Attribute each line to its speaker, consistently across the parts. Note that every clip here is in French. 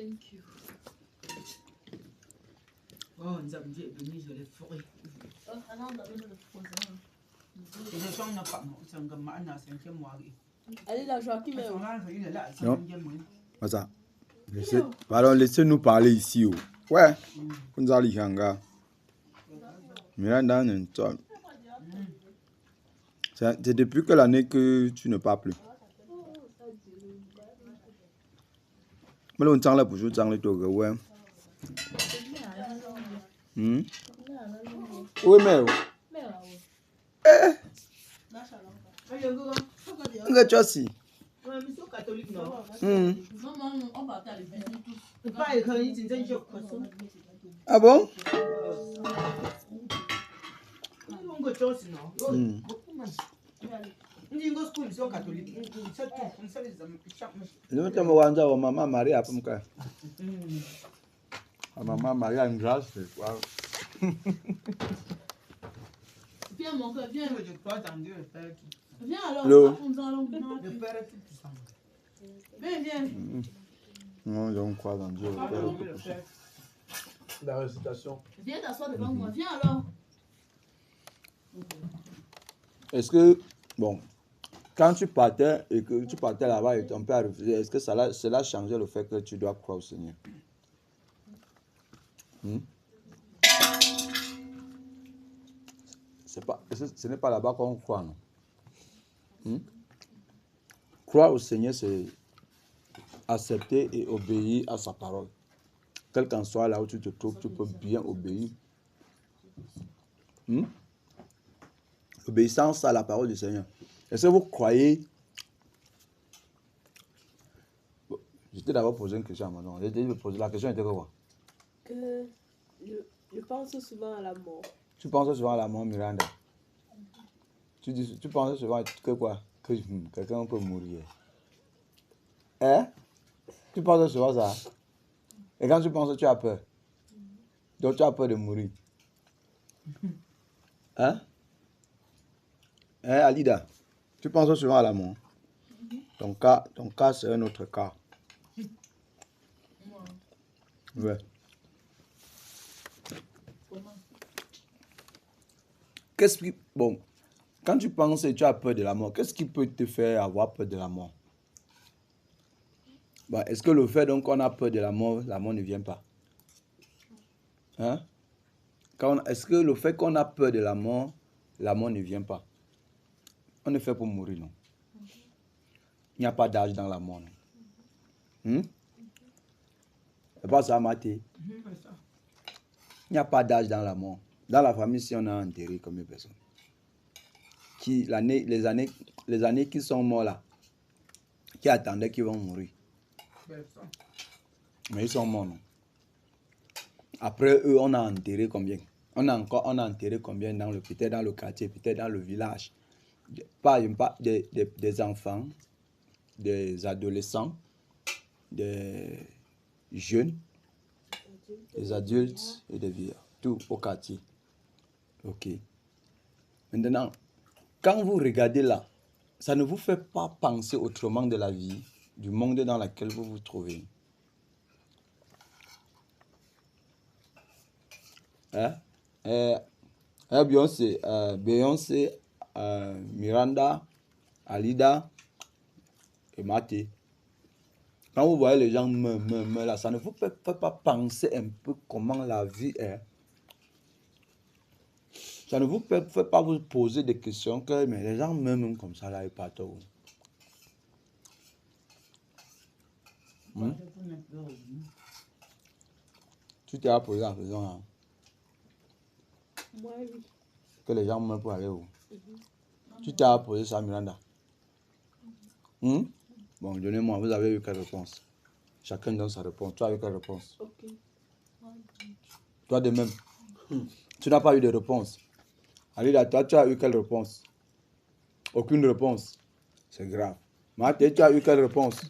Speaker 1: Thank you.
Speaker 2: Oh, nous avons dit que nous allons fourrer.
Speaker 1: Oh, alors on a besoin de frozen.
Speaker 2: Et les gens n'ont pas, c'est un gamin, c'est un qui moi.
Speaker 1: Allez, la Joachim est où?
Speaker 3: Non. Ça. Pardon, laissez-nous parler ici. Oh. Ouais. Vous allez Hanga. Miranda, c'est depuis quelle année que tu ne parles plus? Mais on t'en l'a pour jouer, t'en l'a tout, ouais. Oui, mais. Eh. Tu as si. Ah bon? Maman Marie a Maman Marie a une grâce.
Speaker 1: Viens mon cœur, viens.
Speaker 2: Je crois dans Dieu le Père.
Speaker 1: Viens alors.
Speaker 2: Le Père est tout puissant.
Speaker 1: Viens.
Speaker 3: Non, je crois dans Dieu le Père. La récitation.
Speaker 1: Viens t'asseoir devant moi. Viens alors.
Speaker 3: Est-ce que, bon, quand tu partais et que tu partais là-bas et ton père a refusé, est-ce que cela changeait le fait que tu dois croire au Seigneur? Ce n'est pas là-bas qu'on croit, non? Croire au Seigneur, c'est accepter et obéir à sa parole. Quel qu'en soit là où tu te trouves, tu peux bien obéir. Obéissance à la parole du Seigneur. Est-ce que vous croyez? Je t'ai d'abord posé une question à Manon. La question était quoi?
Speaker 4: Que je pense souvent à la mort.
Speaker 3: Tu penses souvent à la mort, Miranda? Tu penses souvent que quoi? Que quelqu'un peut mourir. Hein? Tu penses souvent ça? Et quand tu penses, tu as peur. Donc tu as peur de mourir. Hein? Hein, Alida? Tu penses souvent à la mort? Ton cas, c'est un autre cas. Ouais. Bon, quand tu penses et tu as peur de la mort, qu'est-ce qui peut te faire avoir peur de la mort? Bon, est-ce que le fait donc qu'on a peur de la mort ne vient pas? Hein? Est-ce que le fait qu'on a peur de la mort ne vient pas? On est fait pour mourir, non? Il n'y a pas d'âge dans la mort, non? C'est pas ça, Mathé? Il n'y a pas d'âge dans la mort. Dans la famille, si on a enterré combien de personnes? Les années qui sont morts là, qui attendaient qu'ils vont mourir. Mais ils sont morts, non? Après eux, on a enterré combien? On a enterré combien peut-être dans le quartier, peut-être dans le village? Pas des enfants, des adolescents, des jeunes, des adultes et des vieux. Tout au quartier. Ok. Maintenant, quand vous regardez là, ça ne vous fait pas penser autrement de la vie, du monde dans lequel vous vous trouvez. Hein? Beyoncé, Miranda, Alida et Mathé. Quand vous voyez les gens me là, ça ne vous fait pas penser un peu comment la vie est. Ça ne vous fait pas vous poser des questions que mais les gens meurent comme ça là et pas tout. Tu t'es posé la question là?
Speaker 4: Moi, oui.
Speaker 3: Que les gens meurent pour aller où? Tu t'es posé ça, Miranda? Bon, donnez-moi, vous avez eu quelle réponse? Chacun donne sa réponse. Tu as eu quelle réponse?
Speaker 4: Ok.
Speaker 3: Toi de même. Tu n'as pas eu de réponse. Alida, toi, tu as eu quelle réponse? Aucune réponse. C'est grave. Mathé, tu as eu quelle réponse?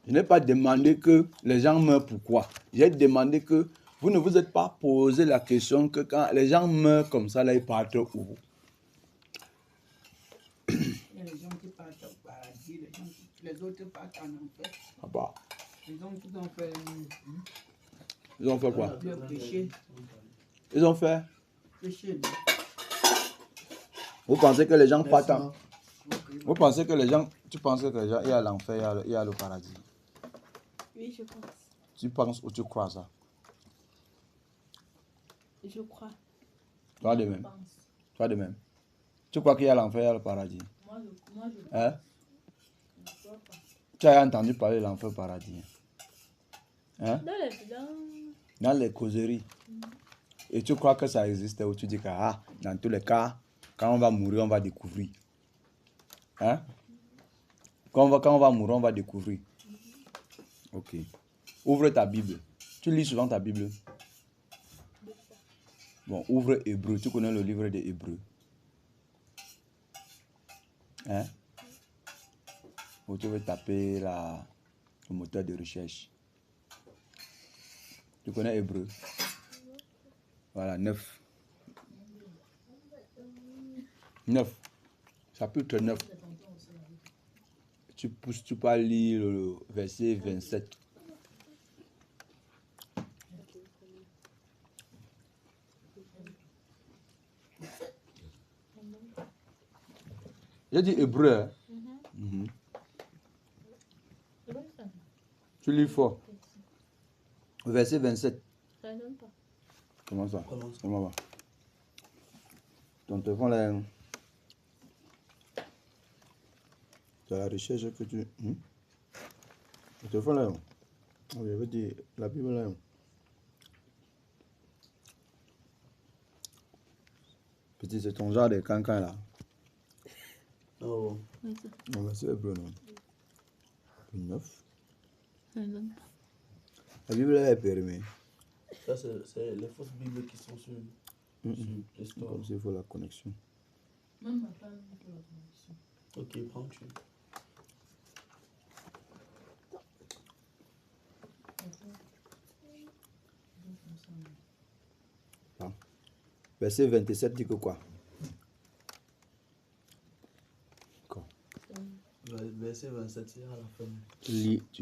Speaker 3: Je n'ai pas demandé que les gens meurent pourquoi. J'ai demandé que Vous ne vous êtes pas posé la question que quand les gens meurent comme ça, là, ils partent où?
Speaker 2: Il y a les gens qui partent au paradis, les autres partent en enfer.
Speaker 3: Ah bah.
Speaker 2: Les gens qui ont fait
Speaker 3: Ils ont fait quoi?
Speaker 2: le péché.
Speaker 3: Ils ont fait.
Speaker 2: Péché.
Speaker 3: Vous pensez que les gens partent en... Vous pensez que les gens... Tu penses que les gens, il y a l'enfer, il y a le paradis?
Speaker 4: Oui, je pense.
Speaker 3: Tu penses ou tu crois ça?
Speaker 4: Je crois.
Speaker 3: Toi de
Speaker 1: Je
Speaker 3: même.
Speaker 1: pense.
Speaker 3: Toi de même. Tu crois qu'il y a l'enfer, il y a le paradis?
Speaker 1: Moi, je
Speaker 3: Hein?
Speaker 1: ne crois pas.
Speaker 3: Tu as entendu parler de l'enfer paradis? Hein? Dans les causeries. Et tu crois que ça existe ou tu dis que dans tous les cas, quand on va mourir, on va découvrir. Hein? Quand on va mourir, on va découvrir. Ok. Ouvre ta Bible. Tu lis souvent ta Bible? Bon, ouvre Hébreu. Tu connais le livre des Hébreux? Hein? Ou tu veux taper le moteur de recherche? Tu connais Hébreu? Voilà, 9. 9. Chapitre 9. Tu pousses, tu peux lire le verset 27. J'ai dit Hébreu. Hein? Mhm. Tu lis fort. Verset 27. Comment ça? Comment va? Ton téléphone là. C'est la recherche que tu. Le téléphone là. Je veux dire, la Bible là. Petit, c'est ton genre de cancan là.
Speaker 5: Oh.
Speaker 3: Non, mais c'est Hébreu, non. 9. La Bible là est périmée.
Speaker 5: Ça, c'est les fausses Bibles qui sont sur les stores.
Speaker 3: Comme s'il faut la connexion.
Speaker 1: Même ma femme pour la connexion.
Speaker 5: Ok, prends-tu.
Speaker 3: Verset 27 dit que quoi?
Speaker 5: Verset 27, c'est à la fin.
Speaker 3: Tu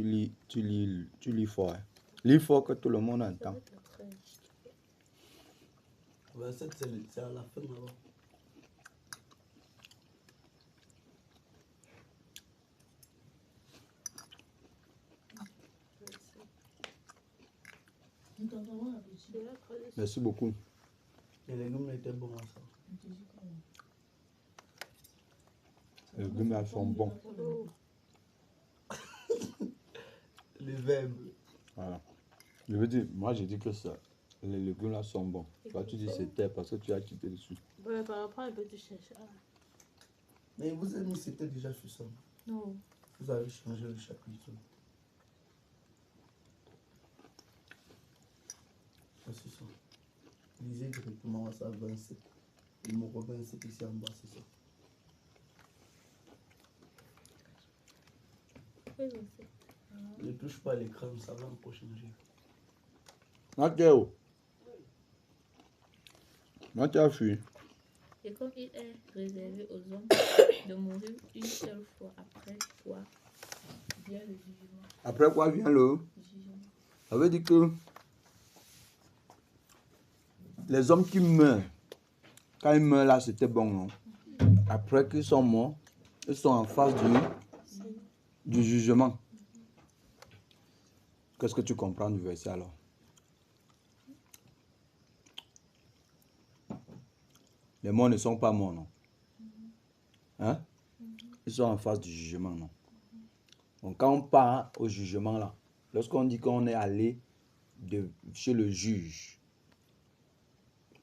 Speaker 3: lis fort. Hein. Lis fort que tout le monde entend.
Speaker 5: 27, c'est à la fin là-bas.
Speaker 1: Nous t'entendons la petite.
Speaker 3: Merci beaucoup.
Speaker 5: Les légumes étaient bons à ça.
Speaker 3: Les légumes là sont bons.
Speaker 5: Les verbes.
Speaker 3: Voilà. Je veux dire, moi j'ai dit que ça. Les légumes là sont bons. Toi tu dis c'était parce que tu as quitté dessus.
Speaker 4: Ouais, par rapport un peu de chercher.
Speaker 5: Mais vous avez mis c'était déjà sur ça.
Speaker 4: Non.
Speaker 5: Vous avez changé le chapitre. C'est ça. Lisez directement ça 27. Le mot 27 ici en bas, c'est ça. Ne touche pas l'écran, ça va encore changer.
Speaker 3: Mathéo. Mathéo a fui.
Speaker 6: Et comme il est réservé aux hommes de mourir une seule fois, après quoi vient le jugement.
Speaker 3: Après quoi vient le
Speaker 6: Jugement.
Speaker 3: Ça veut dire que les hommes qui meurent, quand ils meurent là, c'était bon, non? Après qu'ils sont morts, ils sont en face du jugement. Qu'est-ce que tu comprends du verset alors? Les morts ne sont pas morts, non? Hein? Ils sont en face du jugement, non? Donc quand on part au jugement là, lorsqu'on dit qu'on est allé chez le juge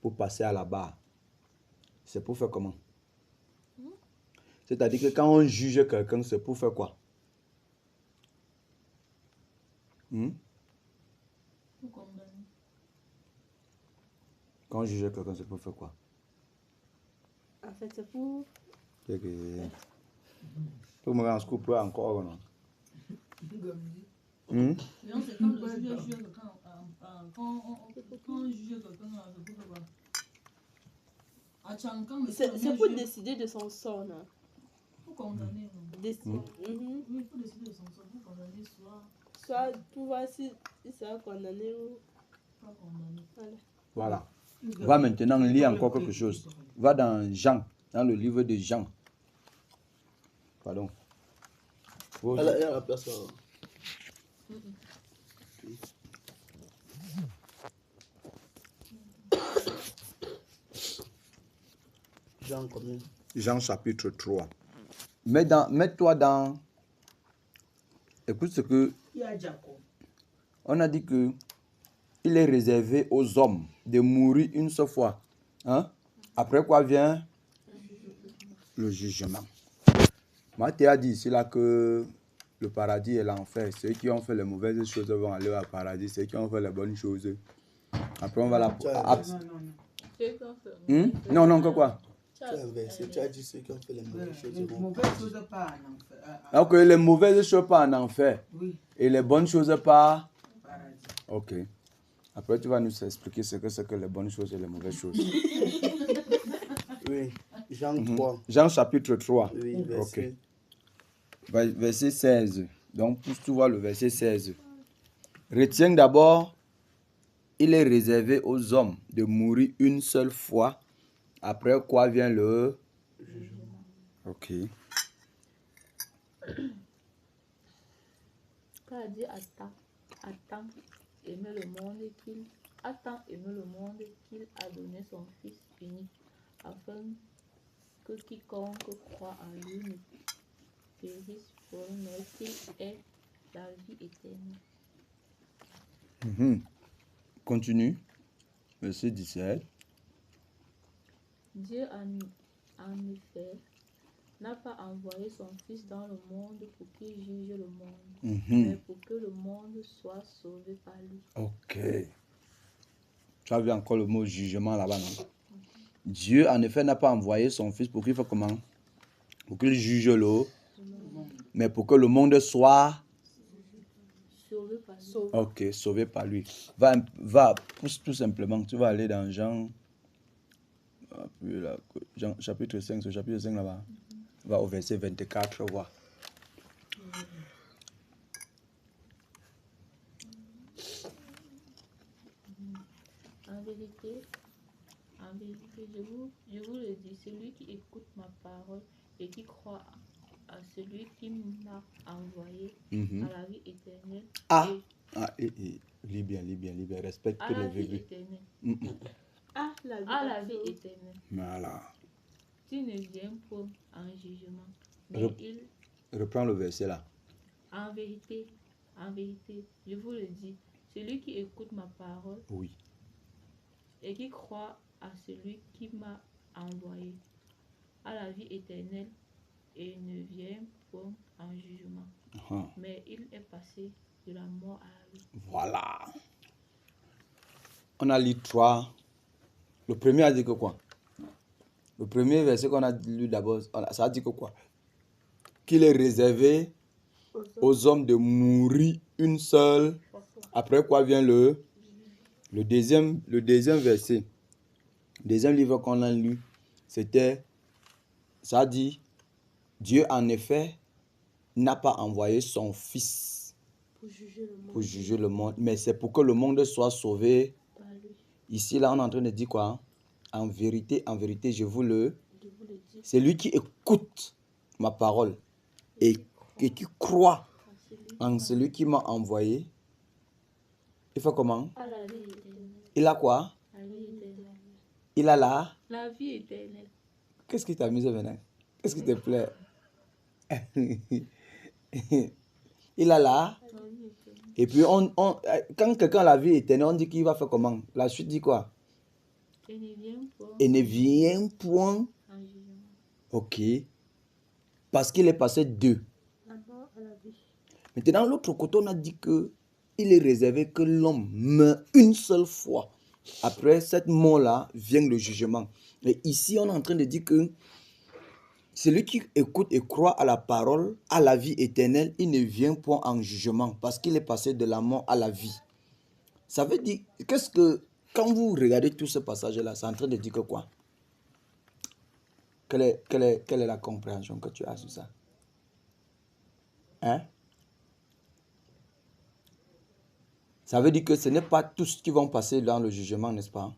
Speaker 3: pour passer à la barre, c'est pour faire comment? C'est-à-dire que quand on juge quelqu'un, c'est pour faire quoi?
Speaker 1: Pour condamner.
Speaker 3: Quand on juge quelqu'un, c'est pour faire quoi?
Speaker 4: En fait, c'est pour.
Speaker 3: C'est que... Pour me rendre couple encore, non?
Speaker 1: Non, c'est quand le juge juge quelqu'un en Quand on juge quelqu'un, c'est pour quoi? À Tchankan, mais
Speaker 4: C'est pour décider de son sort, non?
Speaker 1: Pour condamner. Non?
Speaker 4: Mhm.
Speaker 1: Oui, pour décider de son sort, pour condamner
Speaker 4: Soit pour voir si il sera condamné ou
Speaker 1: pas condamné.
Speaker 4: voilà.
Speaker 3: Voilà. Va maintenant lire encore quelque chose. Va dans Jean, dans le livre de Jean. Pardon. Oh,
Speaker 5: Elle a la place là. Jean combien?
Speaker 3: Jean chapitre 3. Mets-toi dans... Écoute ce que...
Speaker 2: Il y a Jacob.
Speaker 3: On a dit que il est réservé aux hommes de mourir une seule fois. Hein? Après quoi vient le jugement. Matthieu a dit ici là que le paradis et l'enfer, ceux qui ont fait les mauvaises choses vont aller au paradis, ceux qui ont fait les bonnes choses. Après on va la...
Speaker 2: Non.
Speaker 3: Non, que quoi?
Speaker 5: Tu as inversé, tu as dit ceux qui ont fait les mauvaises choses.
Speaker 2: Les mauvaises choses pas en enfer.
Speaker 3: Donc les mauvaises choses pas en enfer.
Speaker 2: Oui,
Speaker 3: Et les bonnes choses pas...
Speaker 2: paradis.
Speaker 3: Ok. Après tu vas nous expliquer ce que c'est que les bonnes choses et les mauvaises choses.
Speaker 5: Oui, Jean 3.
Speaker 3: Jean chapitre 3.
Speaker 5: Oui, verset.
Speaker 3: Ok. Verset 16. Donc, pousse tu vois le verset 16. Retiens d'abord, il est réservé aux hommes de mourir une seule fois. Après quoi vient le
Speaker 5: Jugement.
Speaker 3: Ok.
Speaker 6: Car Dieu a tant aimé le monde qu'il a donné son Fils unique, afin que quiconque croit en lui ne périsse point, mais qu'il ait la vie éternelle.
Speaker 3: Continue. Verset 17.
Speaker 6: Dieu en effet n'a pas envoyé son Fils dans le monde pour qu'il juge le monde, mais pour que le monde soit sauvé par lui.
Speaker 3: Ok. Tu as vu encore le mot jugement là-bas, non? Dieu, en effet, n'a pas envoyé son Fils pour qu'il fasse comment? Pour qu'il juge l'eau, mais pour que le monde soit...
Speaker 6: Sauvé par lui.
Speaker 3: Ok, sauvé par lui. Va, pousse tout simplement. Tu vas aller dans Jean, chapitre 5, ce chapitre 5 là-bas. Va au verset 24, voir.
Speaker 6: En vérité, je vous le dis, celui qui écoute ma parole et qui croit à celui qui m'a envoyé à la vie éternelle.
Speaker 3: Lis bien, respecte
Speaker 6: À la
Speaker 3: les
Speaker 6: vie
Speaker 3: virgules.
Speaker 6: éternelle.
Speaker 4: Ah,
Speaker 6: À la vie éternelle.
Speaker 3: Voilà.
Speaker 6: Tu ne viens point en jugement, mais
Speaker 3: Reprends le verset là.
Speaker 6: en vérité, je vous le dis, celui qui écoute ma parole
Speaker 3: Oui.
Speaker 6: et qui croit à celui qui m'a envoyé à la vie éternelle et ne vient point en jugement, mais il est passé de la mort à la vie.
Speaker 3: Voilà. On a lu 3. Le premier a dit que quoi? Le premier verset qu'on a lu d'abord, ça a dit que quoi? Qu'il est réservé aux hommes de mourir une seule. Après quoi vient le deuxième verset. Le deuxième livre qu'on a lu, c'était, ça dit, Dieu en effet n'a pas envoyé son Fils pour juger le monde, mais c'est pour que le monde soit sauvé. Ici, là, on est en train de dire quoi? En vérité, je vous le dis. C'est lui qui écoute ma parole et qui croit en celui qui m'a envoyé. Il fait comment? Il a quoi? Il a
Speaker 6: la vie éternelle.
Speaker 3: Qu'est-ce qui t'amuse maintenant? Qu'est-ce qui te plaît? Il a là. Et puis, quand quelqu'un a la vie éternelle, on dit qu'il va faire comment? La suite dit quoi? Et ne vient point. Ok. Parce qu'il est passé d'eux. Maintenant, l'autre côté, on a dit que il est réservé que l'homme meurt une seule fois. Après cette mort-là, vient le jugement. Et ici, on est en train de dire que celui qui écoute et croit à la parole, à la vie éternelle, il ne vient point en jugement parce qu'il est passé de la mort à la vie. Ça veut dire, qu'est-ce que, quand vous regardez tout ce passage-là, c'est en train de dire que quoi? Quelle est la compréhension que tu as sur ça? Hein? Ça veut dire que ce n'est pas tous qui vont passer dans le jugement, n'est-ce pas?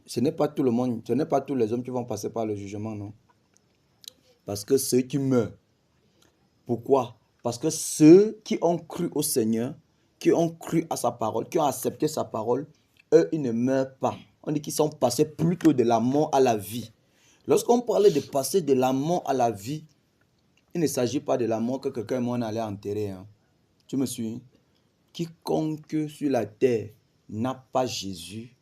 Speaker 3: Ce n'est pas tout le monde, ce n'est pas tous les hommes qui vont passer par le jugement, non? Parce que ceux qui meurent, pourquoi? Parce que ceux qui ont cru au Seigneur, qui ont cru à sa parole, qui ont accepté sa parole, eux, ils ne meurent pas. On dit qu'ils sont passés plutôt de la mort à la vie. Lorsqu'on parlait de passer de la mort à la vie, il ne s'agit pas de la mort que quelqu'un m'en allait enterrer. Hein. Tu me suis? Quiconque sur la terre n'a pas Jésus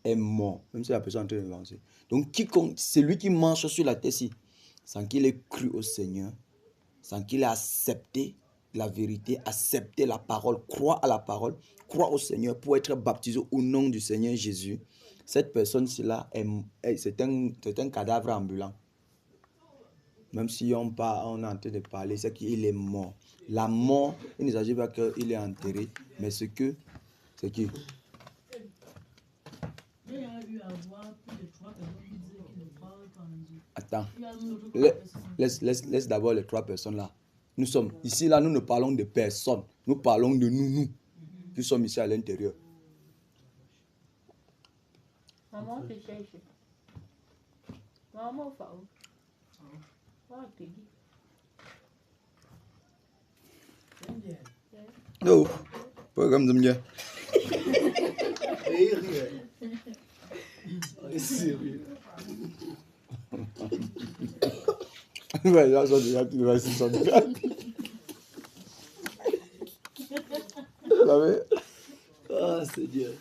Speaker 3: est mort. Même si la personne est en train de lancer. Donc, quiconque, celui qui marche sur la terre, sans qu'il ait cru au Seigneur, sans qu'il ait accepté la vérité, accepté la parole, croit à la parole, croit au Seigneur pour être baptisé au nom du Seigneur Jésus, cette personne-là, c'est un cadavre ambulant. Même si on est en train de parler, c'est qu'il est mort. La mort, il ne s'agit pas qu'il est enterré, mais c'est qui?
Speaker 1: Il y a eu à voir plus de 3 personnes qui disaient qu'ils ne croient pas en Dieu.
Speaker 3: Attends,
Speaker 1: Il y a une autre
Speaker 3: laisse d'abord les 3 personnes là. Nous sommes ici, là, nous ne parlons de personne. Nous parlons de nous qui sommes ici à l'intérieur.
Speaker 6: Maman te cherche. Maman va où? Oh, te dit.
Speaker 3: Non, pas comme ça, bien.
Speaker 5: Et rien. On est sérieux.
Speaker 3: Ouais, là, ça déjà, tu vas essayer de faire. Vous savez?
Speaker 5: Ah, Seigneur.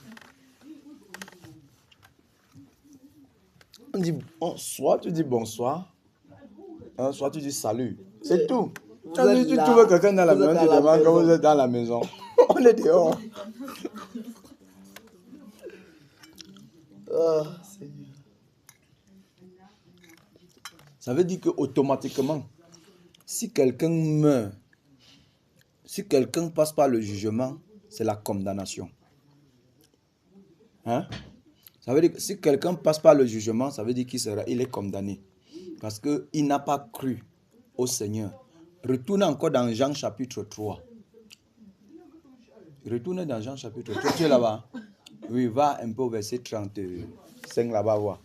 Speaker 3: On dit, soit tu dis bonsoir, soit tu dis salut. C'est tout. Quand tu trouves quelqu'un dans la maison, tu demandes quand vous êtes dans la maison. On est dehors.
Speaker 5: Ah, Seigneur.
Speaker 3: Ça veut dire qu'automatiquement, si quelqu'un meurt, si quelqu'un passe par le jugement, c'est la condamnation. Hein? Ça veut dire que si quelqu'un passe par le jugement, ça veut dire qu'il est condamné. Parce qu'il n'a pas cru au Seigneur. Retournez encore dans Jean chapitre 3. Retournez dans Jean chapitre 3. Tu es là-bas? Oui, va un peu au verset 35 là-bas voir.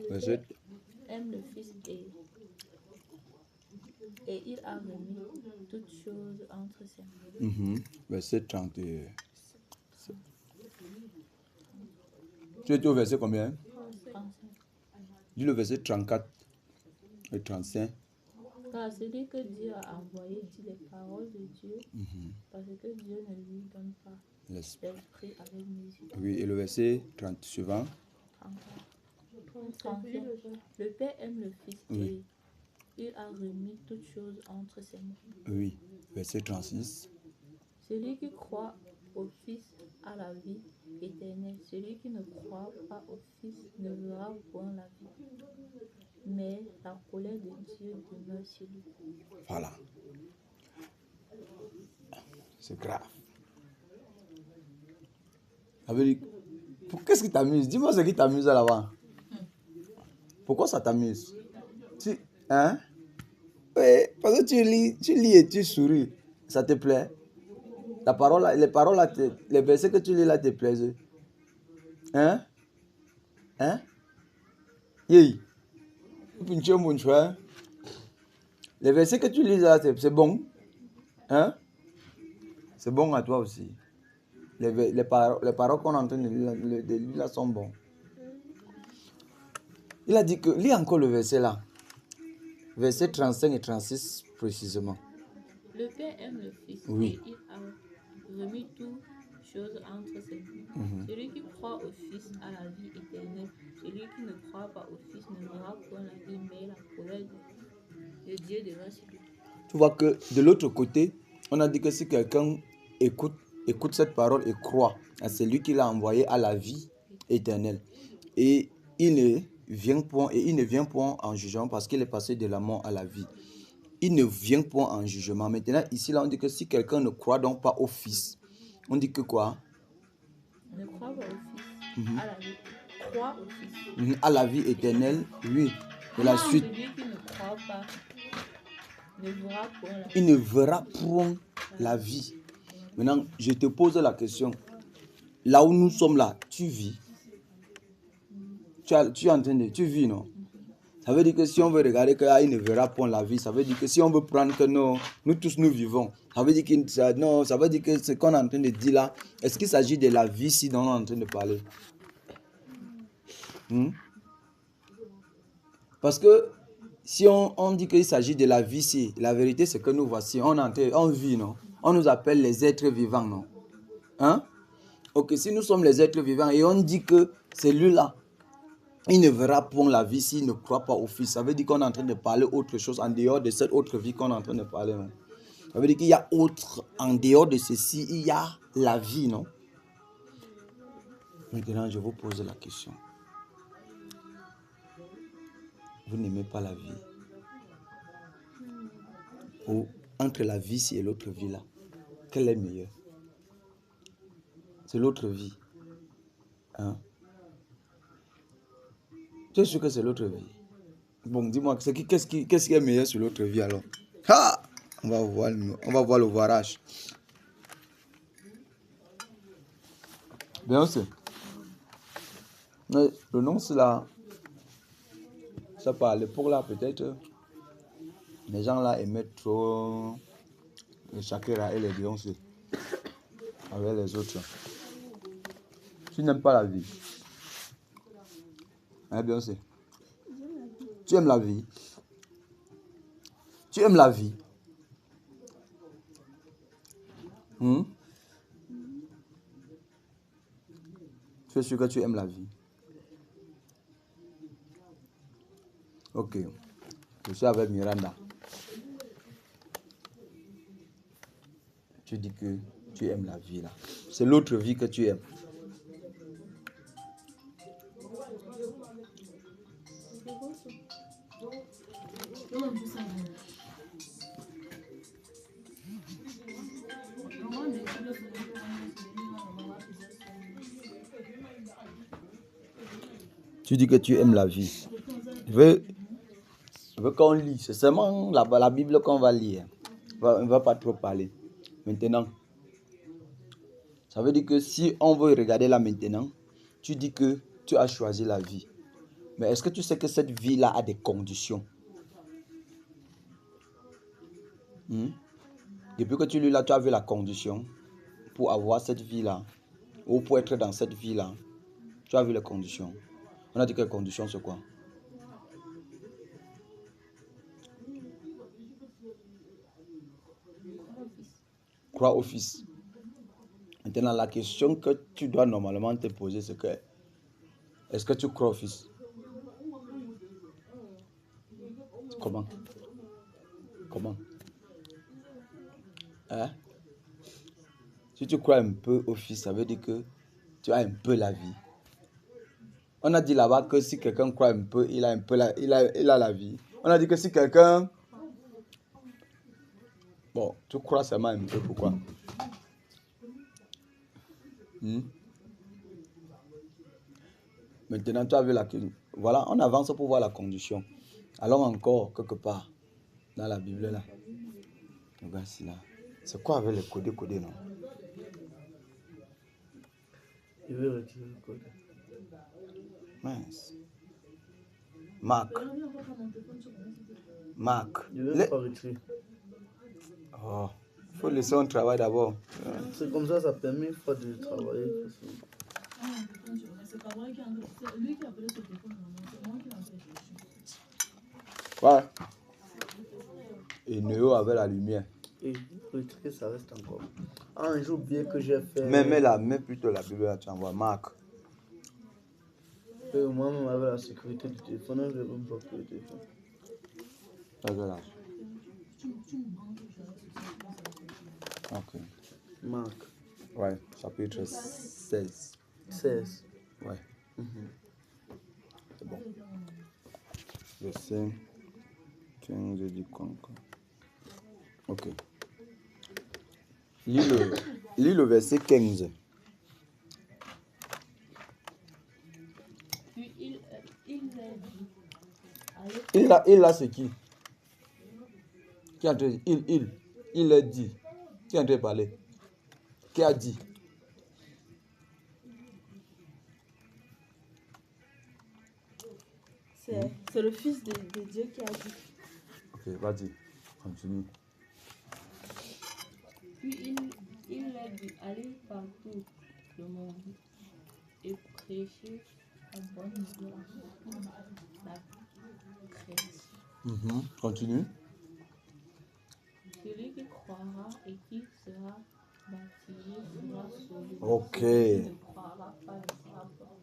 Speaker 3: Verset.
Speaker 6: Aime le Fils et il a remis toutes choses entre ses mains.
Speaker 3: Verset 30. Tu es au verset combien?
Speaker 6: 35.
Speaker 3: Dis le verset 34 et 35.
Speaker 6: Car celui que Dieu a envoyé dit les paroles de Dieu, parce que Dieu ne lui donne pas l'esprit avec mesure.
Speaker 3: Oui, et le verset 30 suivant.
Speaker 6: 35. Le Père aime le Fils
Speaker 3: Oui.
Speaker 6: et il a remis toutes choses entre ses mains.
Speaker 3: Oui, verset 36.
Speaker 6: Celui qui croit au Fils a la vie éternelle. Celui qui ne croit pas au Fils ne verra point la vie, mais la colère de Dieu demeure sur lui.
Speaker 3: Voilà. C'est grave. Ça veut dire, qu'est-ce qui t'amuse? Dis-moi ce qui t'amuse là-bas. Pourquoi ça t'amuse? Hein? Oui, parce que tu lis et tu souris. Ça te plaît? La parole, les versets que tu lis là te plaisent? Hein? Hein? Yé. Les versets que tu lis là, c'est bon? Hein? C'est bon à toi aussi. Les paroles qu'on est en train de lire là sont bons. Il a dit que, lis encore le verset là. Verset 35 et 36 précisément.
Speaker 6: Le Père aime le Fils
Speaker 3: Oui.
Speaker 6: et il a remis toutes choses entre ses mains. Celui qui croit au Fils a la vie éternelle. Celui qui ne croit pas au Fils ne verra point la vie, mais la colère de Dieu demeure sur lui.
Speaker 3: Tu vois que de l'autre côté, on a dit que si quelqu'un écoute cette parole et croit à celui qui l'a envoyé à la vie éternelle, et il ne vient point en jugement parce qu'il est passé de la mort à la vie. il ne vient point en jugement. Maintenant, ici, là, on dit que si quelqu'un ne croit donc pas au Fils, on dit que quoi?
Speaker 6: Ne crois pas au Fils, à la vie. Crois au Fils.
Speaker 3: À la vie éternelle, oui. Et la suite.
Speaker 6: Celui qui ne croit pas ne verra point la vie.
Speaker 3: Il ne verra point la vie. Maintenant, je te pose la question. Là où nous sommes là, tu vis. Tu es en train de... Tu vis, non? Ça veut dire que si on veut regarder qu'il ne verra point la vie, ça veut dire que si on veut prendre que non, nous tous nous vivons, ça veut dire que, non, ça veut dire que ce qu'on est en train de dire là, est-ce qu'il s'agit de la vie si dont on est en train de parler? Parce que si on dit qu'il s'agit de la vie ici, la vérité c'est que nous voici, on vit, non? On nous appelle les êtres vivants, non? Hein? Ok, si nous sommes les êtres vivants et on dit que celui-là, il ne verra point la vie s'il ne croit pas au Fils. Ça veut dire qu'on est en train de parler autre chose en dehors de cette autre vie qu'on est en train de parler, non? Ça veut dire qu'il y a autre, en dehors de ceci, il y a la vie, non? Maintenant, je vous pose la question. Vous n'aimez pas la vie? Ou entre la vie ici et l'autre vie là, quelle est meilleure? C'est l'autre vie. Hein? Tu es sûr que c'est l'autre vie? Bon, dis-moi, qu'est-ce qui est meilleur sur l'autre vie alors? Ha! On va voir le voirage. Bien sûr. Mais le nom c'est là. Ça par l'époque là, peut-être, les gens là aimaient trop le Shakira et les Beyoncé avec les autres. Tu n'aimes pas la vie. Hein, Beyoncé? Tu aimes la vie? Tu aimes la vie? Tu es sûr que tu aimes la vie? Ok. Je suis avec Miranda. Tu dis que tu aimes la vie là. C'est l'autre vie que tu aimes. Tu dis que tu aimes la vie. Je veux qu'on lit. C'est seulement la Bible qu'on va lire. On ne va pas trop parler. Maintenant, ça veut dire que si on veut regarder là maintenant, tu dis que tu as choisi la vie. Mais est-ce que tu sais que cette vie-là a des conditions? Depuis que tu lis là, tu as vu la condition pour avoir cette vie-là, ou pour être dans cette vie-là. Tu as vu les conditions. On a dit que les conditions, c'est quoi? Crois au Fils. Maintenant, la question que tu dois normalement te poser, c'est que est-ce que tu crois au Fils? Comment? Hein? Si tu crois un peu au Fils, ça veut dire que tu as un peu la vie. On a dit là-bas que si quelqu'un croit un peu, il a un peu il a la vie. On a dit que si quelqu'un... Bon, tu crois seulement un peu, pourquoi? Maintenant, tu as vu la... Voilà, on avance pour voir la condition. Allons encore quelque part dans la Bible là. Regarde ici là. C'est quoi avec les codés, non?
Speaker 5: Je vais retirer le code.
Speaker 3: Mince. Marc.
Speaker 5: Je vais pas retirer.
Speaker 3: Oh, il faut laisser un travail d'abord.
Speaker 5: C'est comme ça permet une fois de travailler.
Speaker 1: C'est pas vrai qu'il y a lui qui a appelé ce téléphone, c'est moi qui l'ai fait chercher.
Speaker 3: Ouais. Et Néo avait la lumière.
Speaker 5: Et retirer, ça reste encore. Un jour bien que j'ai fait.
Speaker 3: Mets plutôt la Bible là, tu envoies Marc.
Speaker 5: Moi-même avec la sécurité du téléphone, je vais me bloquer le téléphone.
Speaker 3: Regarde. Ok.
Speaker 5: Marc.
Speaker 3: Ouais, chapitre 16.
Speaker 5: 16.
Speaker 3: Ouais. C'est bon. Verset 15 du concours. Ok. Lis le verset 15.
Speaker 6: Puis il leur dit, allez,
Speaker 3: Il là, c'est qui? Qui est en train de dire? Il leur dit. Qui est en train de parler? Qui a dit?
Speaker 4: C'est le Fils de Dieu qui a dit.
Speaker 3: Ok, vas-y. Continue.
Speaker 6: puis il leur dit, allez partout le monde et prêchez la bonne nouvelle à toute la création.
Speaker 3: Continue.
Speaker 6: Celui qui croira et qui sera baptisé sera sauvé.
Speaker 3: Ok.
Speaker 6: Celui qui ne croira pas ne sera pas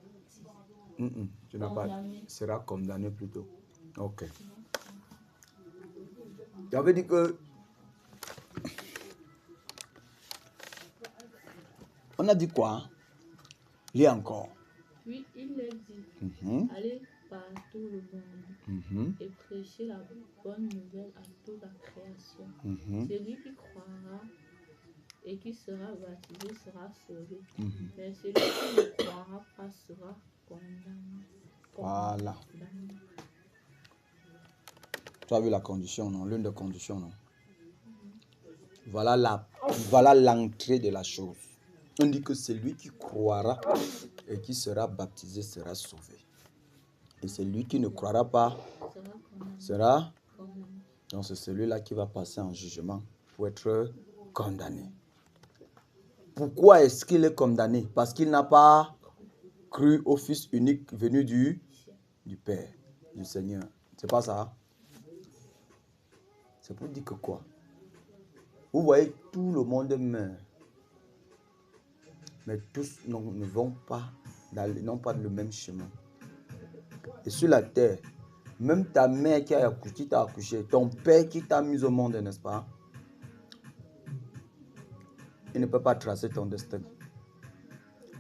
Speaker 6: baptisé.
Speaker 3: Tu n'as pas.
Speaker 6: Condamné.
Speaker 3: Sera condamné plutôt. Ok. Ça veut dire que. On a dit quoi? Lis encore.
Speaker 6: Puis il leur dit, allez partout le monde et prêchez la bonne nouvelle à toute la création. Celui qui croira et qui sera baptisé sera sauvé. Mais celui qui ne croira pas sera condamné.
Speaker 3: Voilà. Tu as vu la condition, non? L'une des conditions, non? Voilà l'entrée de la chose. On dit que celui qui croira et qui sera baptisé sera sauvé. Et celui qui ne croira pas sera
Speaker 6: condamné.
Speaker 3: Donc c'est celui-là qui va passer en jugement pour être condamné. Pourquoi est-ce qu'il est condamné? Parce qu'il n'a pas cru au Fils unique venu du Père, du Seigneur. C'est pas ça? C'est pour dire que quoi? Vous voyez, tout le monde meurt. Mais tous ne vont pas n'ont pas le même chemin. Et sur la terre, même ta mère qui t'a accouché, ton père qui t'a mis au monde, n'est-ce pas? Il ne peut pas tracer ton destin.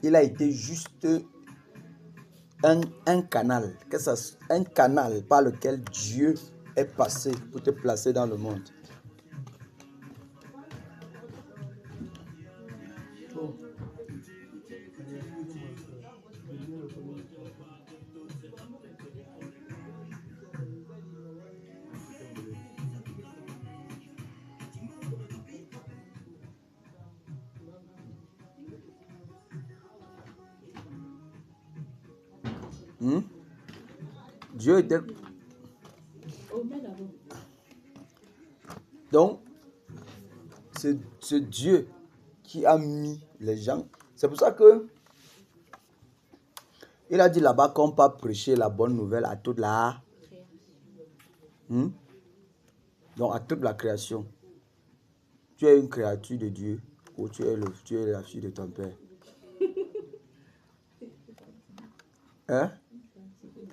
Speaker 3: Il a été juste un canal. Un canal par lequel Dieu est passé pour te placer dans le monde. Dieu était... Donc, c'est Dieu qui a mis les gens. C'est pour ça que il a dit là-bas qu'on peut prêcher la bonne nouvelle à toute la... Donc, à toute la création. Tu es une créature de Dieu ou tu es la fille de ton père. Hein?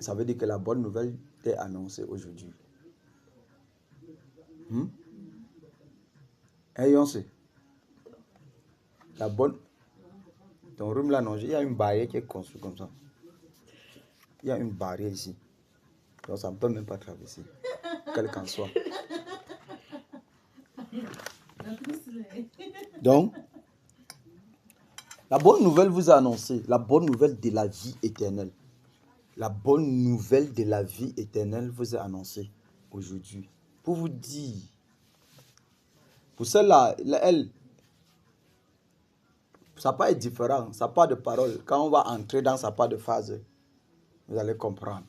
Speaker 3: Ça veut dire que la bonne nouvelle t'est annoncée aujourd'hui. Ayons c'est. La bonne. Ton rhume là, non, il y a une barrière qui est construite comme ça. Il y a une barrière ici. Donc ça ne peut même pas traverser. Quel qu'en soit. Donc, la bonne nouvelle vous a annoncé. La bonne nouvelle de la vie éternelle. La bonne nouvelle de la vie éternelle vous est annoncée aujourd'hui. Pour vous dire. Pour celle-là, elle, sa part est différente, sa part de parole. Quand on va entrer dans sa part de phase, vous allez comprendre.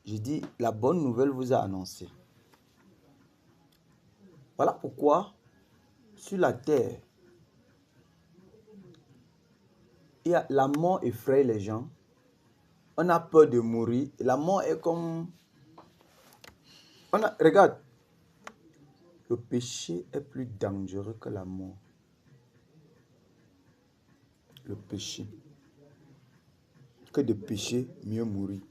Speaker 3: Je dis, la bonne nouvelle vous a annoncé. Voilà pourquoi, sur la terre, la mort effraie les gens. On a peur de mourir. La mort est comme... Regarde, le péché est plus dangereux que la mort. Le péché. Que de pécher, mieux mourir.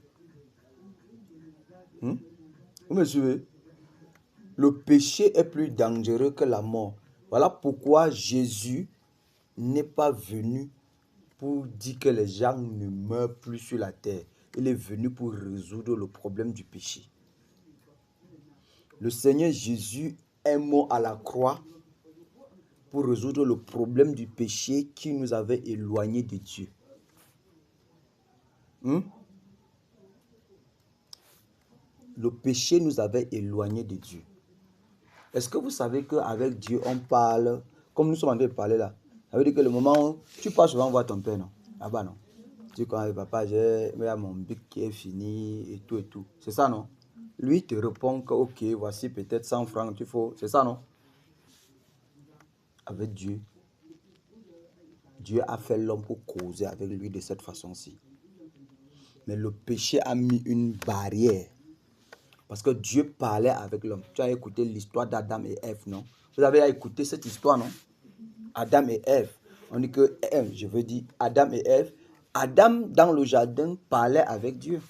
Speaker 3: Vous me suivez? Le péché est plus dangereux que la mort. Voilà pourquoi Jésus n'est pas venu pour dire que les gens ne meurent plus sur la terre. Il est venu pour résoudre le problème du péché. Le Seigneur Jésus un mot à la croix pour résoudre le problème du péché qui nous avait éloignés de Dieu. Le péché nous avait éloignés de Dieu. Est-ce que vous savez qu'avec Dieu, on parle, comme nous sommes en train de parler là, ça veut dire que le moment où tu passes souvent voir ton père, non? Là-bas, non? Tu dis, quand papa, j'ai mon bic qui est fini et tout et tout. C'est ça, non? Lui te répond que, ok, voici peut-être 100 francs, il faut. C'est ça, non? Avec Dieu, Dieu a fait l'homme pour causer avec lui de cette façon-ci. Mais le péché a mis une barrière. Parce que Dieu parlait avec l'homme. Tu as écouté l'histoire d'Adam et Ève, non? Vous avez écouté cette histoire, non? Adam et Ève. On dit que, je veux dire, Adam et Ève. Adam, dans le jardin, parlait avec Dieu.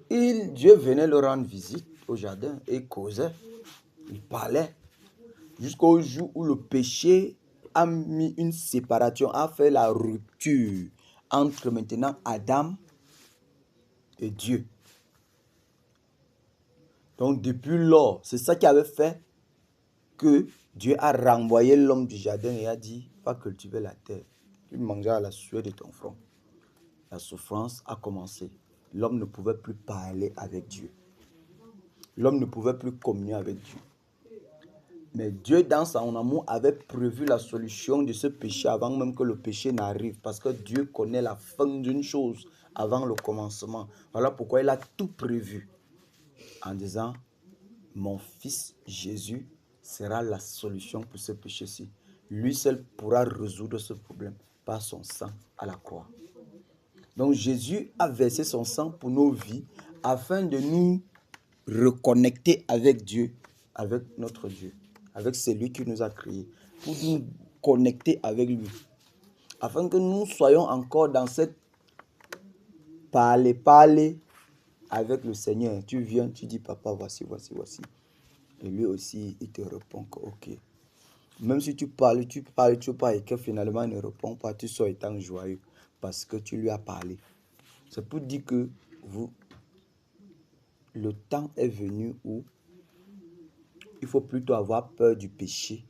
Speaker 3: Dieu venait leur rendre visite au jardin et causait. Il parlait. Jusqu'au jour où le péché a mis une séparation, a fait la rupture entre maintenant Adam et Dieu. Donc depuis lors, c'est ça qui avait fait que Dieu a renvoyé l'homme du jardin et a dit, va cultiver la terre. Tu mangeras la sueur de ton front. La souffrance a commencé. L'homme ne pouvait plus parler avec Dieu. L'homme ne pouvait plus communier avec Dieu. Mais Dieu, dans son amour, avait prévu la solution de ce péché avant même que le péché n'arrive. Parce que Dieu connaît la fin d'une chose avant le commencement. Voilà pourquoi il a tout prévu. En disant, mon fils Jésus sera la solution pour ce péché-ci. Lui seul pourra résoudre ce problème par son sang à la croix. Donc Jésus a versé son sang pour nos vies afin de nous reconnecter avec Dieu, avec notre Dieu, avec celui qui nous a créés, pour nous connecter avec lui, afin que nous soyons encore dans cette parler avec le Seigneur. Tu viens, tu dis, papa, voici. Et lui aussi, il te répond que, ok. Même si tu parles et que finalement il ne répond pas, tu sors étant joyeux parce que tu lui as parlé. C'est pour dire que le temps est venu où il faut plutôt avoir peur du péché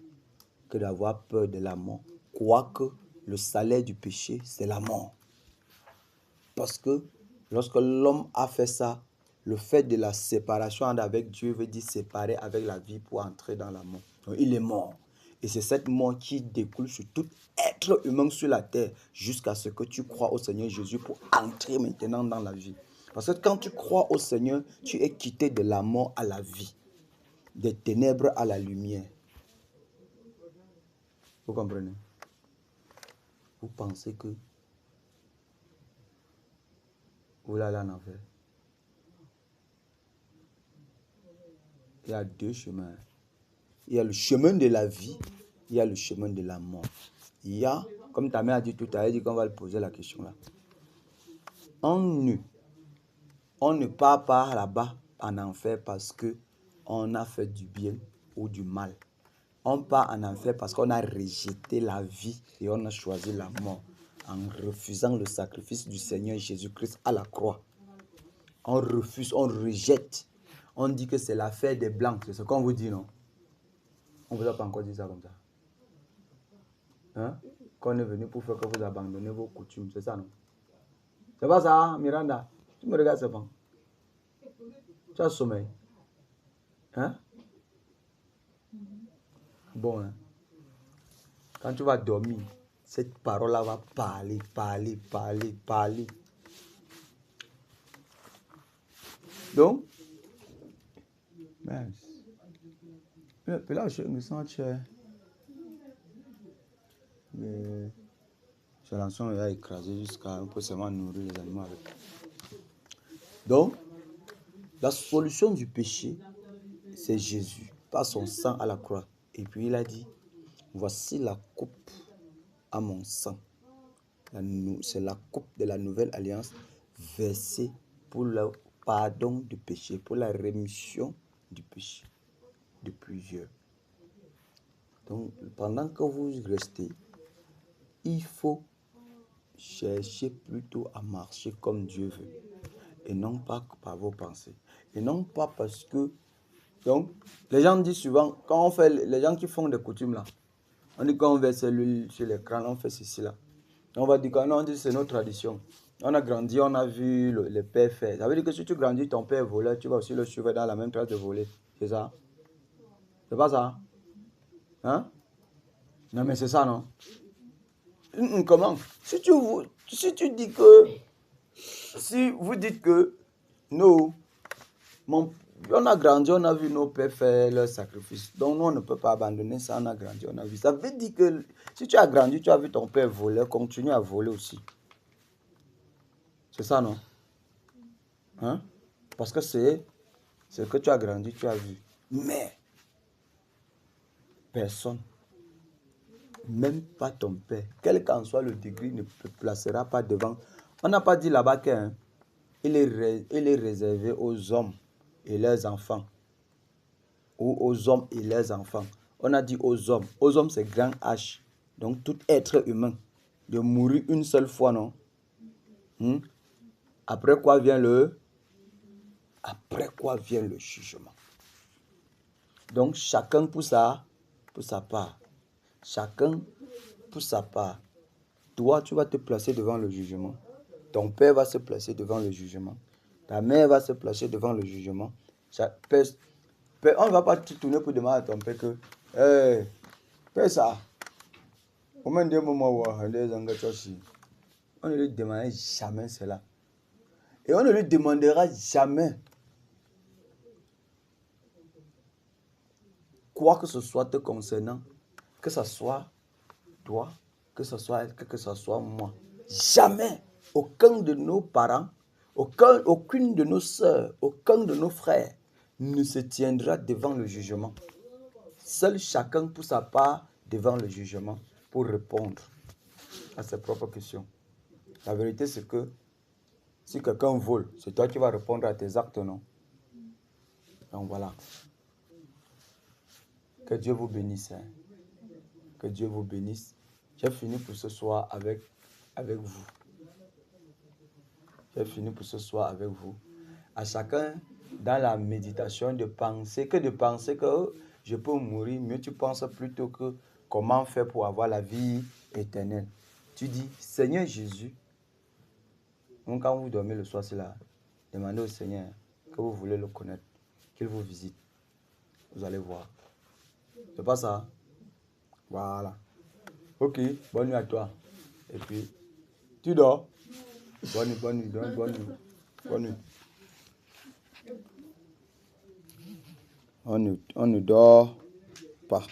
Speaker 3: que d'avoir peur de la mort. Quoique le salaire du péché, c'est la mort. Parce que lorsque l'homme a fait ça, le fait de la séparation avec Dieu veut dire séparer avec la vie pour entrer dans la mort. Donc il est mort. Et c'est cette mort qui découle sur tout être humain sur la terre jusqu'à ce que tu crois au Seigneur Jésus pour entrer maintenant dans la vie. Parce que quand tu crois au Seigneur, tu es quitté de la mort à la vie, des ténèbres à la lumière. Vous comprenez? Vous pensez que vous allez en enfer? Il y a deux chemins. Il y a le chemin de la vie, il y a le chemin de la mort. Il y a, comme ta mère a dit tout à l'heure, elle dit qu'on va lui poser la question là. On ne part pas là-bas en enfer parce qu'on a fait du bien ou du mal. On part en enfer parce qu'on a rejeté la vie et on a choisi la mort en refusant le sacrifice du Seigneur Jésus-Christ à la croix. On refuse, on rejette. On dit que c'est l'affaire des Blancs. C'est ce qu'on vous dit, non? On ne vous a pas encore dit ça comme ça. Hein? Qu'on est venu pour faire que vous abandonnez vos coutumes. C'est ça, non? C'est pas ça, Miranda? Tu me regardes seulement. Tu as sommeil. Hein? Bon, hein? Quand tu vas dormir, cette parole-là va parler. Donc, mais là, je me sens cher. Ce lançon a écrasé jusqu'à un peu seulement nourrir les animaux avec. Donc, la solution du péché, c'est Jésus, par son sang à la croix. Et puis il a dit, voici la coupe à mon sang. C'est la coupe de la nouvelle alliance versée pour le pardon du péché, pour la rémission du péché de plusieurs. Donc, pendant que vous restez, il faut chercher plutôt à marcher comme Dieu veut et non pas par vos pensées. Et non pas parce que Donc, les gens disent souvent, quand on fait, les gens qui font des coutumes là, on dit quand on verse l'huile sur l'écran, on fait ceci là. On va dire que non, on dit c'est notre tradition. On a grandi, on a vu le père faire. Ça veut dire que si tu grandis, ton père est voleur, tu vas aussi le suivre dans la même trace de voler. C'est ça? C'est pas ça? Hein? Non, mais c'est ça, non? Comment? Si tu dis que... Si vous dites que... Non, on a grandi, on a vu nos pères faire leur sacrifice. Donc, nous, on ne peut pas abandonner ça. On a grandi, on a vu. Ça veut dire que si tu as grandi, tu as vu ton père voler, continue à voler aussi. C'est ça, non? Hein? Parce que c'est que tu as grandi, tu as vu. Mais, personne, même pas ton père, quel qu'en soit le degré, ne te placera pas devant. On n'a pas dit là-bas qu'il est réservé aux hommes et leurs enfants. Ou aux hommes et leurs enfants. On a dit aux hommes. Aux hommes, c'est grand H. Donc, tout être humain. De mourir une seule fois, non? Après quoi vient le jugement. Donc, chacun pour sa part. Chacun pour sa part. Toi, tu vas te placer devant le jugement. Ton père va se placer devant le jugement. Ta mère va se placer devant le jugement. On ne va pas te tourner pour demander à ton père que fais ça. On ne lui demandera jamais cela. Et on ne lui demandera jamais quoi que ce soit te concernant, que ce soit toi, que ce soit elle, que ce soit moi. Jamais, aucun de nos parents, aucune de nos soeurs, aucun de nos frères ne se tiendra devant le jugement. Seul chacun pour sa part devant le jugement pour répondre à ses propres questions. La vérité, c'est que si quelqu'un vole, c'est toi qui vas répondre à tes actes, non? Donc voilà. Que Dieu vous bénisse. Hein. Que Dieu vous bénisse. J'ai fini pour ce soir avec vous. J'ai fini pour ce soir avec vous. À chacun, dans la méditation, de penser que je peux mourir, mieux tu penses plutôt que comment faire pour avoir la vie éternelle. Tu dis, Seigneur Jésus, donc quand vous dormez le soir, c'est là, demandez au Seigneur que vous voulez le connaître, qu'il vous visite. Vous allez voir. C'est pas ça? Voilà. Ok, bonne nuit à toi. Et puis, tu dors? Bonne nuit. On ne dort pas.